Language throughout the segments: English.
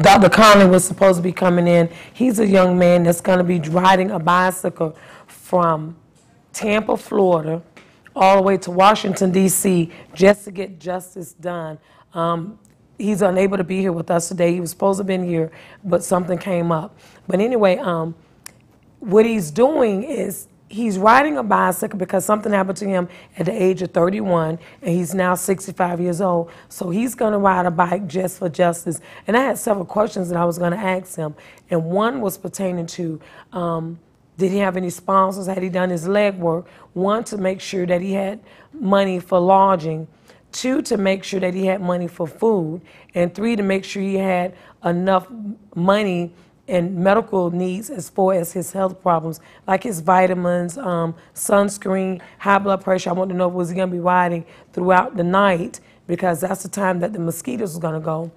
Dr. Connelly was supposed to be coming in. He's a young man that's going to be riding a bicycle from Tampa, Florida, all the way to Washington, D.C., just to get justice done. He's unable to be here with us today. He was supposed to have been here, but something came up. But anyway, what he's doing is he's riding a bicycle because something happened to him at the age of 31, and he's now 65 years old. So he's going to ride a bike just for justice. And I had several questions that I was going to ask him, and one was pertaining to did he have any sponsors? Had he done his legwork? One, to make sure that he had money for lodging. Two, to make sure that he had money for food. And three, to make sure he had enough money and medical needs as far as his health problems, like his vitamins, sunscreen, high blood pressure. I want to know, was he going to be riding throughout the night, because that's the time that the mosquitoes are going to go.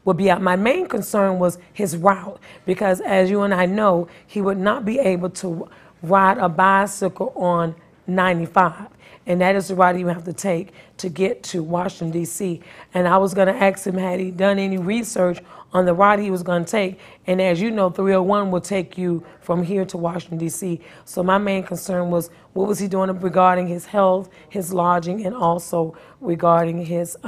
Would be out. My main concern was his route, because as you and I know, he would not be able to ride a bicycle on 95. And that is the route he would have to take to get to Washington, D.C. And I was going to ask him, had he done any research on the route he was going to take? And as you know, 301 will take you from here to Washington, D.C. So my main concern was, what was he doing regarding his health, his lodging, and also regarding his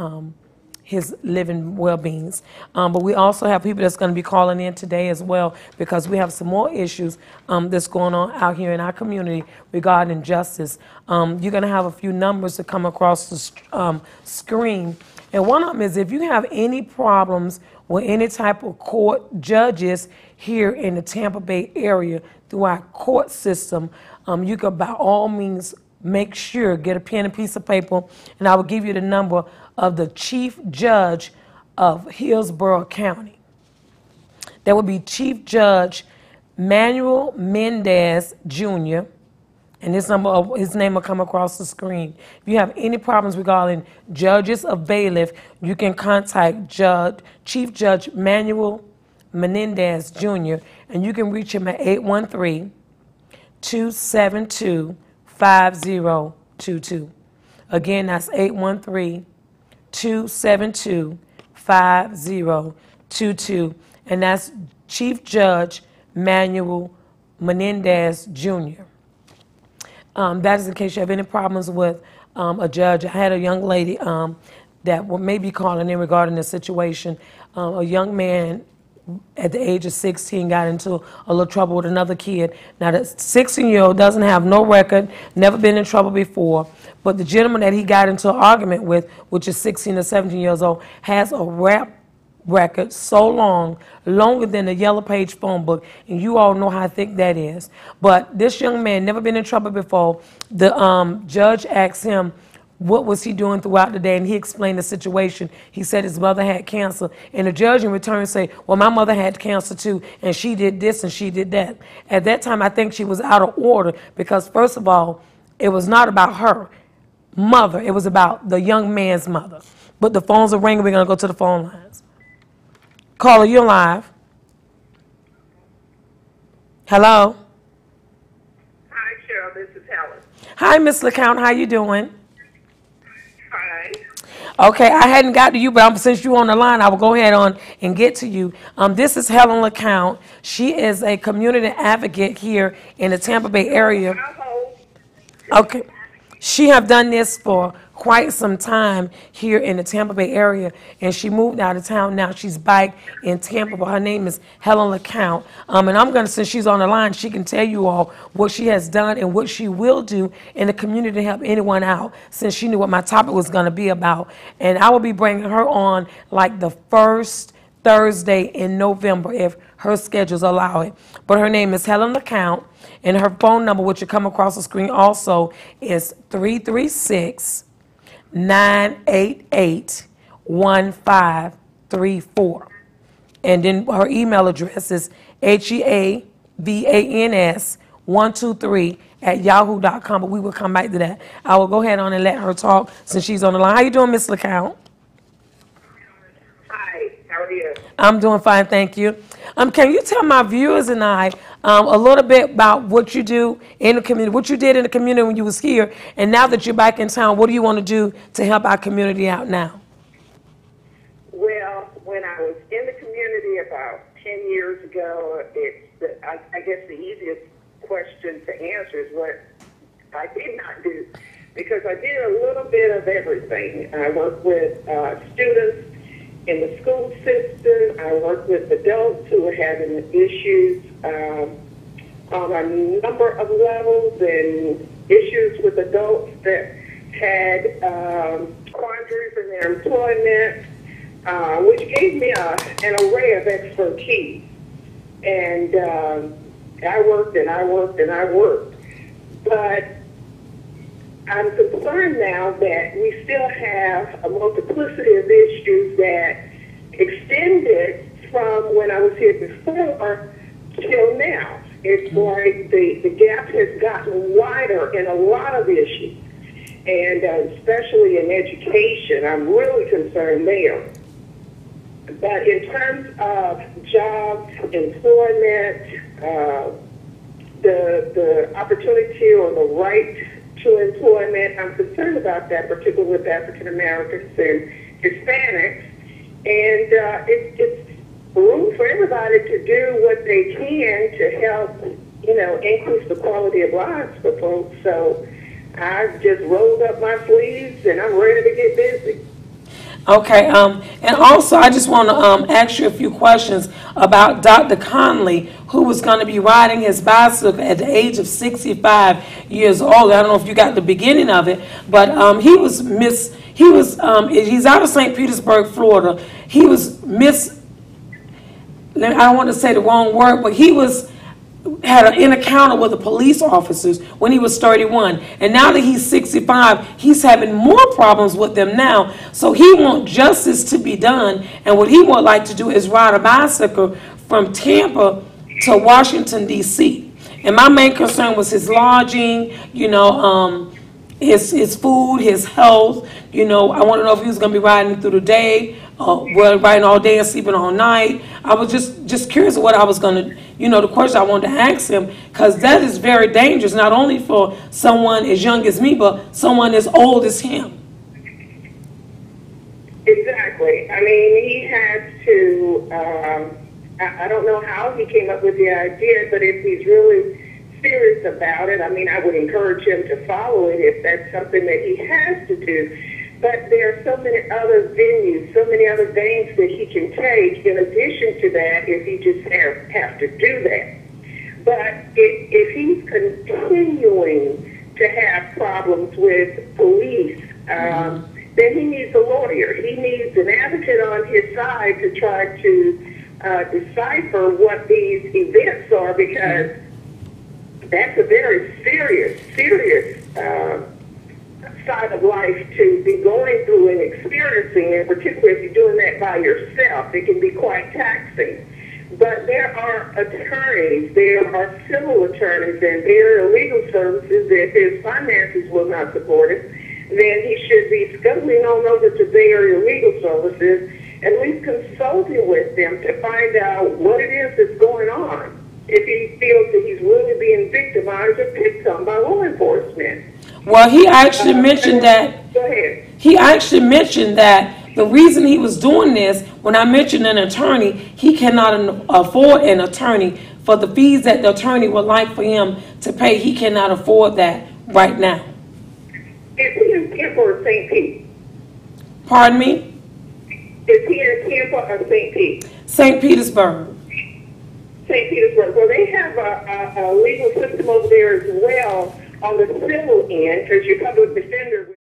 living well-beings. But we also have people that's going to be calling in today as well, because we have some more issues that's going on out here in our community regarding justice. You're going to have a few numbers that come across the screen. And one of them is, if you have any problems with any type of court judges here in the Tampa Bay area through our court system, you can by all means make sure, get a pen and piece of paper, and I will give you the number of the chief judge of Hillsborough County. That would be Chief Judge Manuel Mendez Jr., and his name will come across the screen. If you have any problems regarding judges of bailiff, you can contact Chief Judge Manuel Menendez Jr., and you can reach him at 813-272-5022. Again, that's 813-272-5022, and that's Chief Judge Manuel Menendez Jr. That is in case you have any problems with a judge. I had a young lady that may be calling in regarding the situation. A young man at the age of 16 got into a little trouble with another kid. Now, the 16-year-old doesn't have no record, never been in trouble before, but the gentleman that he got into an argument with, which is 16 or 17 years old, has a rap record so long, longer than the yellow page phone book, and you all know how thick that is. But this young man never been in trouble before. The judge asked him what was he doing throughout the day, and he explained the situation. He said his mother had cancer, and the judge in return said, well, my mother had cancer too, and she did this and she did that. At that time, I think she was out of order, because first of all, it was not about her mother, it was about the young man's mother. But the phones are ringing, we're going to go to the phone lines. Caller, you're live. Hello? Hi, Cheryl, this is Helen. Hi, Miss LaCount, how you doing? Hi. Okay, I hadn't got to you, but since you're on the line, I will go ahead on and get to you. This is Helen LaCount. She is a community advocate here in the Tampa Bay area. Okay. She have done this for quite some time here in the Tampa Bay area, and she moved out of town now. She's back in Tampa, but her name is Helen LaCount. And I'm going to, since she's on the line, she can tell you all what she has done and what she will do in the community to help anyone out, since she knew what my topic was going to be about. And I will be bringing her on like the first Thursday in November if her schedules allow it. But her name is Helen LaCount, and her phone number, which will come across the screen also, is 336-988-1534. And then her email address is heavans123@yahoo.com. But we will come back to that. I will go ahead on and let her talk since she's on the line. How you doing, Miss LaCount? Hi, how are you? I'm doing fine, thank you. Can you tell my viewers and I a little bit about what you do in the community, what you did in the community when you was here, and now that you're back in town, what do you want to do to help our community out now? Well, when I was in the community 10 years ago, I guess the easiest question to answer is what I did not do, because I did a little bit of everything. I worked with students in the school system. I worked with adults who were having issues on a number of levels, and issues with adults that had quandaries in their employment, which gave me an array of expertise. And I worked and I worked and I worked. But I'm concerned now that we still have a multiplicity of issues that extended from when I was here before till now. It's like the gap has gotten wider in a lot of issues, and especially in education. I'm really concerned there. But in terms of jobs, employment, the opportunity or the right to employment, I'm concerned about that, particularly with African Americans and Hispanics. And it's room for everybody to do what they can to help, increase the quality of lives for folks. So I've just rolled up my sleeves and I'm ready to get busy. Okay, and also I just want to ask you a few questions about Dr. Connelly, who was going to be riding his bicycle at the age of 65 years old. I don't know if you got the beginning of it, but he's out of St. Petersburg, Florida. He was I don't want to say the wrong word, but he had an encounter with the police officers when he was 31. And now that he's 65, he's having more problems with them now. So he wants justice to be done. And what he would like to do is ride a bicycle from Tampa to Washington, D.C. And my main concern was his lodging, his food, his health. I want to know if he was going to be riding through the day, riding all day and sleeping all night. I was just curious what I was going to, the question I wanted to ask him, because that is very dangerous, not only for someone as young as me, but someone as old as him. Exactly. I mean, he has to, I don't know how he came up with the idea, but if he's really serious about it, I mean, I would encourage him to follow it if that's something that he has to do. But there are so many other venues, so many other veins that he can take in addition to that if he just have to do that. But if he's continuing to have problems with police, then he needs a lawyer. He needs an advocate on his side to try to decipher what these events are, because that's a very serious side of life to be going through and experiencing, and particularly if you're doing that by yourself, it can be quite taxing. But there are attorneys, there are civil attorneys, and there are legal services. If his finances will not support it, then he should be scuttling on over to their legal services, at least consulting with them to find out what it is that's going on, if he feels that he's really being victimized or picked on by law enforcement. Well, he actually mentioned that. Go ahead. He actually mentioned that the reason he was doing this, when I mentioned an attorney, he cannot afford an attorney for the fees that the attorney would like for him to pay. He cannot afford that right now. Is he in Tampa or St. Pete? Pardon me? Is he in Tampa or St. Pete? St. Petersburg. St. Petersburg. Well, they have a legal system over there as well on the civil end, because your public defender